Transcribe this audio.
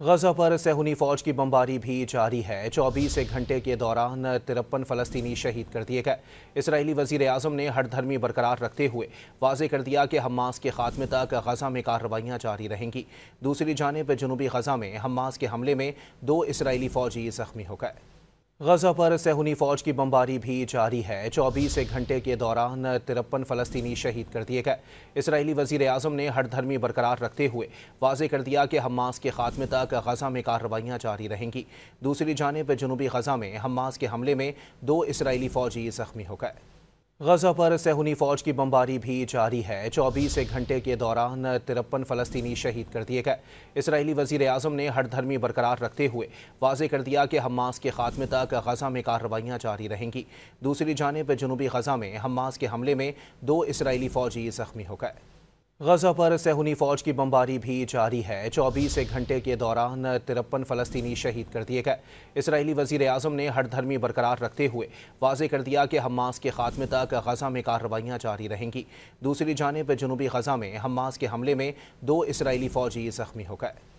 غزہ پر صہیونی فوج کی بمباری بھی جاری ہے۔ 24 گھنٹے کے دوران 53 فلسطینی شہید کر دیے گئے۔ اسرائیلی وزیر اعظم نے ہٹ دھرمی برقرار رکھتے ہوئے واضح کر دیا کہ حماس کے خاتمے تک غزہ میں کارروائیاں جاری رہیں گی۔ دوسری جانب جنوبی غزہ میں حماس کے حملے میں 2 اسرائیلی فوجی زخمی ہو گئے۔ غزہ پر صہیونی فوج کی بمباری بھی جاری ہے۔ 24 گھنٹے کے دوران 53 فلسطینی شہید کر دیے گئے۔ اسرائیلی وزیر اعظم نے ہٹ دھرمی برقرار رکھتے ہوئے واضح کر دیا کہ حماس کے خاتمے تک غزہ میں کارروائیاں جاری رہیں گی۔ دوسری جانب جنوبی غزہ میں حماس کے حملے میں 2 اسرائیلی فوجی زخمی ہو گئے۔ غزہ پر صہیونی فوج کی بمباری بھی جاری ہے۔ 24 گھنٹے کے دوران 53 فلسطینی شہید کر دیے گئے۔ اسرائیلی وزیر اعظم نے ہٹ دھرمی برقرار رکھتے ہوئے واضح کر دیا کہ حماس کے خاتمے تک غزہ میں کارروائیاں جاری رہیں گی۔ دوسری جانب جنوبی غزہ میں حماس کے حملے میں 2 اسرائیلی فوجی زخمی ہو گئے۔ غزہ پر صہیونی فوج کی بمباری بھی جاری ہے۔ 24 گھنٹے کے دوران 53 فلسطینی شہید کر دیے گئے۔ اسرائیلی وزیر اعظم نے ہٹ دھرمی برقرار رکھتے ہوئے واضح کر دیا کہ حماس کے خاتمے تک غزہ میں کارروائیاں جاری رہیں گی۔ دوسری جانب جنوبی غزہ میں حماس کے حملے میں 2 اسرائیلی فوجی زخمی ہو گئے۔